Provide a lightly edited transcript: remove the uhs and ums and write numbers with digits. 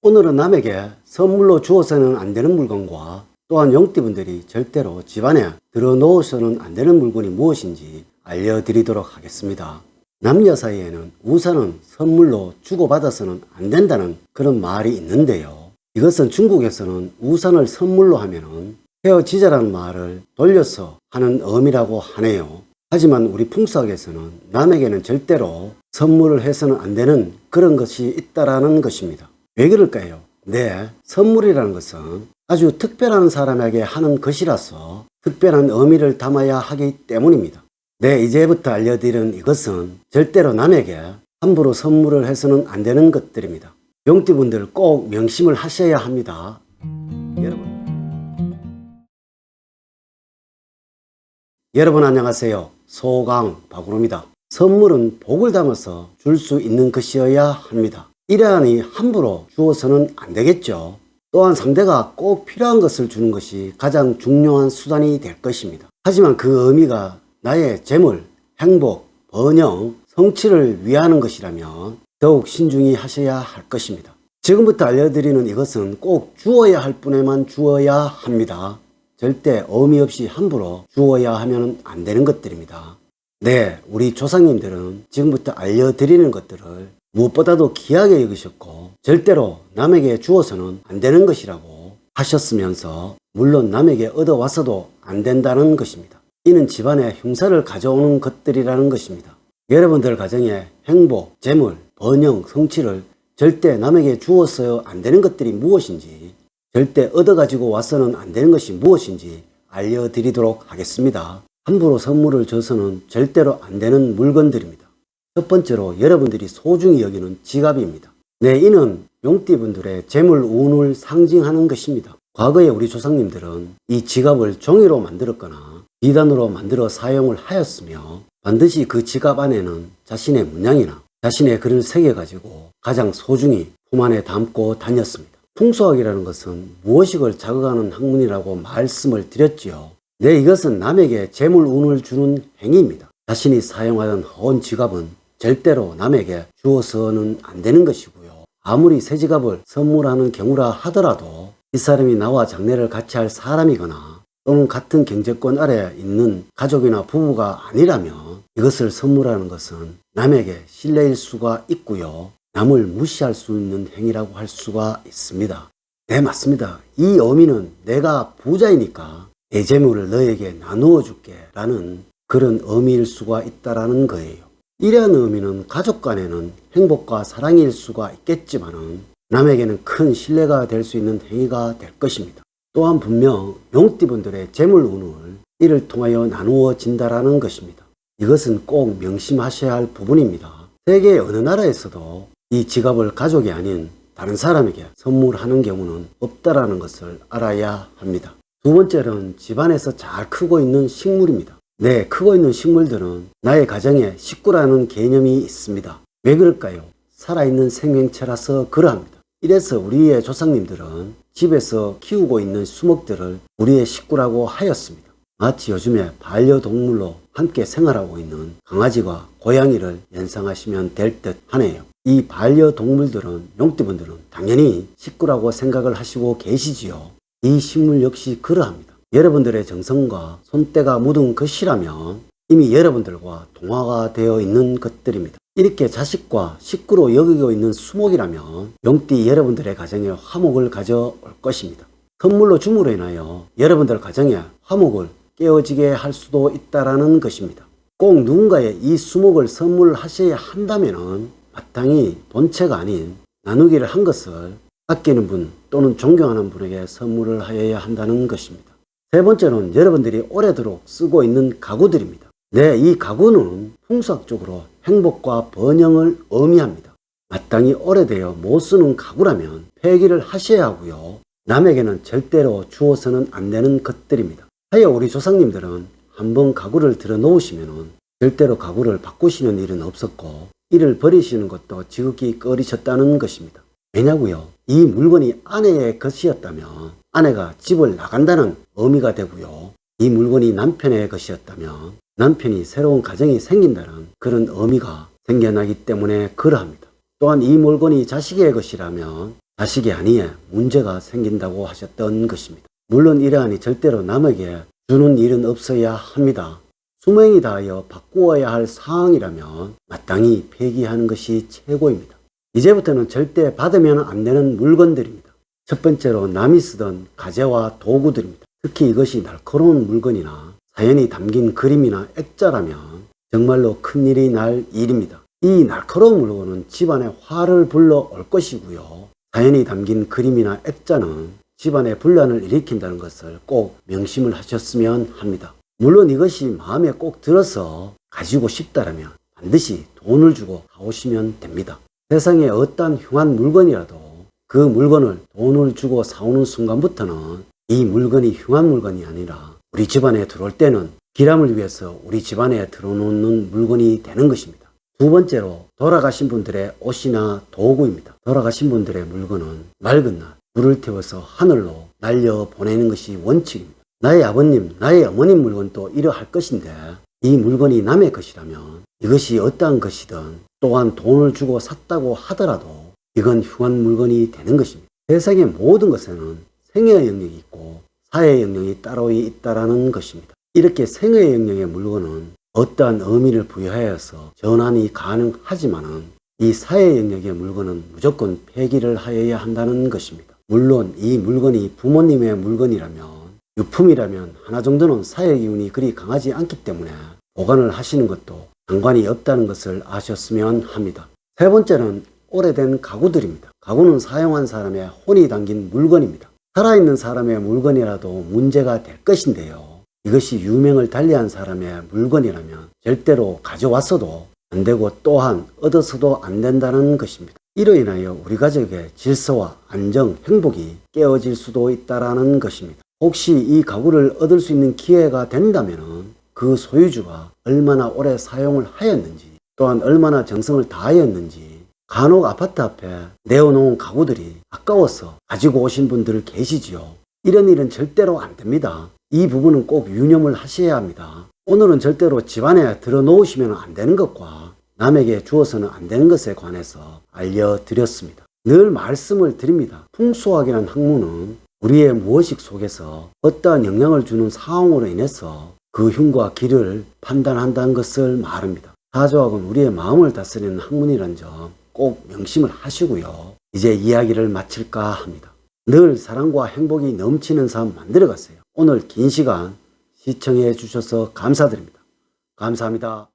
오늘은 남에게 선물로 주어서는 안 되는 물건과 또한 용띠분들이 절대로 집안에 들어놓으서는 안 되는 물건이 무엇인지 알려드리도록 하겠습니다. 남녀 사이에는 우산은 선물로 주고받아서는 안 된다는 그런 말이 있는데요. 이것은 중국에서는 우산을 선물로 하면은 헤어지자라는 말을 돌려서 하는 의미라고 하네요. 하지만 우리 풍수학에서는 남에게는 절대로 선물을 해서는 안 되는 그런 것이 있다라는 것입니다. 왜 그럴까요? 네, 선물이라는 것은 아주 특별한 사람에게 하는 것이라서 특별한 의미를 담아야 하기 때문입니다. 네, 이제부터 알려드리는 이것은 절대로 남에게 함부로 선물을 해서는 안 되는 것들입니다. 용띠분들 꼭 명심을 하셔야 합니다. 여러분 안녕하세요. 소강 바구로입니다. 선물은 복을 담아서 줄 수 있는 것이어야 합니다. 이러하니 함부로 주어서는 안 되겠죠. 또한 상대가 꼭 필요한 것을 주는 것이 가장 중요한 수단이 될 것입니다. 하지만 그 의미가 나의 재물, 행복, 번영, 성취를 위하는 것이라면 더욱 신중히 하셔야 할 것입니다. 지금부터 알려드리는 이것은 꼭 주어야 할 분에만 주어야 합니다. 절대 의미 없이 함부로 주어야 하면 안 되는 것들입니다. 네, 우리 조상님들은 지금부터 알려드리는 것들을 무엇보다도 귀하게 여기셨고 절대로 남에게 주어서는 안 되는 것이라고 하셨으면서 물론 남에게 얻어와서도 안 된다는 것입니다. 이는 집안에 흉사를 가져오는 것들이라는 것입니다. 여러분들 가정에 행복, 재물, 번영, 성취를 절대 남에게 주어서 안 되는 것들이 무엇인지 절대 얻어가지고 와서는 안 되는 것이 무엇인지 알려드리도록 하겠습니다. 함부로 선물을 줘서는 절대로 안 되는 물건들입니다. 첫 번째로 여러분들이 소중히 여기는 지갑입니다. 네, 이는 용띠분들의 재물 운을 상징하는 것입니다. 과거에 우리 조상님들은 이 지갑을 종이로 만들었거나 비단으로 만들어 사용을 하였으며 반드시 그 지갑 안에는 자신의 문양이나 자신의 글을 새겨가지고 가장 소중히 품 안에 담고 다녔습니다. 풍수학이라는 것은 무엇이걸 자극하는 학문이라고 말씀을 드렸지요. 네, 이것은 남에게 재물 운을 주는 행위입니다. 자신이 사용하던 허운 지갑은 절대로 남에게 주어서는 안 되는 것이고요. 아무리 새 지갑을 선물하는 경우라 하더라도 이 사람이 나와 장례를 같이 할 사람이거나 또는 같은 경제권 아래 있는 가족이나 부부가 아니라면 이것을 선물하는 것은 남에게 신뢰일 수가 있고요. 남을 무시할 수 있는 행위라고 할 수가 있습니다. 네, 맞습니다. 이 의미는 내가 부자이니까 내 재물을 너에게 나누어 줄게 라는 그런 의미일 수가 있다라는 거예요. 이러한 의미는 가족 간에는 행복과 사랑일 수가 있겠지만은 남에게는 큰 신뢰가 될 수 있는 행위가 될 것입니다. 또한 분명 용띠분들의 재물 운을 이를 통하여 나누어진다라는 것입니다. 이것은 꼭 명심하셔야 할 부분입니다. 세계 어느 나라에서도 이 지갑을 가족이 아닌 다른 사람에게 선물하는 경우는 없다라는 것을 알아야 합니다. 두 번째는 집안에서 잘 크고 있는 식물입니다. 네, 크고 있는 식물들은 나의 가정의 식구라는 개념이 있습니다. 왜 그럴까요? 살아있는 생명체라서 그러합니다. 이래서 우리의 조상님들은 집에서 키우고 있는 수목들을 우리의 식구라고 하였습니다. 마치 요즘에 반려동물로 함께 생활하고 있는 강아지와 고양이를 연상하시면 될 듯 하네요. 이 반려동물들은 용띠분들은 당연히 식구라고 생각을 하시고 계시지요. 이 식물 역시 그러합니다. 여러분들의 정성과 손때가 묻은 것이라면 이미 여러분들과 동화가 되어 있는 것들입니다. 이렇게 자식과 식구로 여기고 있는 수목이라면 용띠 여러분들의 가정에 화목을 가져올 것입니다. 선물로 줌으로 인하여 여러분들 가정에 화목을 깨어지게 할 수도 있다라는 것입니다. 꼭 누군가의 이 수목을 선물하셔야 한다면은 마땅히 본체가 아닌 나누기를 한 것을 아끼는 분 또는 존경하는 분에게 선물을 하여야 한다는 것입니다. 세 번째는 여러분들이 오래도록 쓰고 있는 가구들입니다. 네, 이 가구는 풍수학적으로 행복과 번영을 의미합니다. 마땅히 오래되어 못 쓰는 가구라면 폐기를 하셔야 하고요. 남에게는 절대로 주어서는 안 되는 것들입니다. 하여 우리 조상님들은 한번 가구를 들어 놓으시면 절대로 가구를 바꾸시는 일은 없었고 이를 버리시는 것도 지극히 꺼리셨다는 것입니다. 왜냐고요? 이 물건이 아내의 것이었다면 아내가 집을 나간다는 의미가 되고요. 이 물건이 남편의 것이었다면 남편이 새로운 가정이 생긴다는 그런 의미가 생겨나기 때문에 그러합니다. 또한 이 물건이 자식의 것이라면 자식의 안위에 문제가 생긴다고 하셨던 것입니다. 물론 이러하니 절대로 남에게 주는 일은 없어야 합니다. 수명이 다하여 바꾸어야 할 사항이라면 마땅히 폐기하는 것이 최고입니다. 이제부터는 절대 받으면 안 되는 물건들입니다. 첫 번째로 남이 쓰던 가재와 도구들입니다. 특히 이것이 날카로운 물건이나 사연이 담긴 그림이나 액자라면 정말로 큰일이 날 일입니다. 이 날카로운 물건은 집안에 화를 불러올 것이고요. 사연이 담긴 그림이나 액자는 집안에 분란을 일으킨다는 것을 꼭 명심을 하셨으면 합니다. 물론 이것이 마음에 꼭 들어서 가지고 싶다라면 반드시 돈을 주고 사오시면 됩니다. 세상에 어떠한 흉한 물건이라도 그 물건을 돈을 주고 사오는 순간부터는 이 물건이 흉한 물건이 아니라 우리 집안에 들어올 때는 기람을 위해서 우리 집안에 들어놓는 물건이 되는 것입니다. 두 번째로 돌아가신 분들의 옷이나 도구입니다. 돌아가신 분들의 물건은 맑은 날 불을 태워서 하늘로 날려보내는 것이 원칙입니다. 나의 아버님, 나의 어머님 물건도 이러할 것인데 이 물건이 남의 것이라면 이것이 어떠한 것이든 또한 돈을 주고 샀다고 하더라도 이건 흉한 물건이 되는 것입니다. 세상의 모든 것에는 생애의 영역이 있고 사회의 영역이 따로 있다는 것입니다. 이렇게 생애의 영역의 물건은 어떠한 의미를 부여하여서 전환이 가능하지만은 이 사회 영역의 물건은 무조건 폐기를 하여야 한다는 것입니다. 물론 이 물건이 부모님의 물건이라면 유품이라면 하나 정도는 사회 기운이 그리 강하지 않기 때문에 보관을 하시는 것도 상관이 없다는 것을 아셨으면 합니다. 세 번째는 오래된 가구들입니다. 가구는 사용한 사람의 혼이 담긴 물건입니다. 살아있는 사람의 물건이라도 문제가 될 것인데요. 이것이 유명을 달리한 사람의 물건이라면 절대로 가져왔어도 안 되고 또한 얻어서도 안 된다는 것입니다. 이로 인하여 우리 가족의 질서와 안정, 행복이 깨어질 수도 있다는 것입니다. 혹시 이 가구를 얻을 수 있는 기회가 된다면 그 소유주가 얼마나 오래 사용을 하였는지 또한 얼마나 정성을 다하였는지 간혹 아파트 앞에 내어놓은 가구들이 아까워서 가지고 오신 분들 계시지요. 이런 일은 절대로 안 됩니다. 이 부분은 꼭 유념을 하셔야 합니다. 오늘은 절대로 집안에 들어 놓으시면 안 되는 것과 남에게 주어서는 안 되는 것에 관해서 알려드렸습니다. 늘 말씀을 드립니다. 풍수학이라는 학문은 우리의 무의식 속에서 어떠한 영향을 주는 상황으로 인해서 그 흉과 기를 판단한다는 것을 말합니다. 사조학은 우리의 마음을 다스리는 학문이라는 점 꼭 명심을 하시고요. 이제 이야기를 마칠까 합니다. 늘 사랑과 행복이 넘치는 삶 만들어가세요. 오늘 긴 시간 시청해 주셔서 감사드립니다. 감사합니다.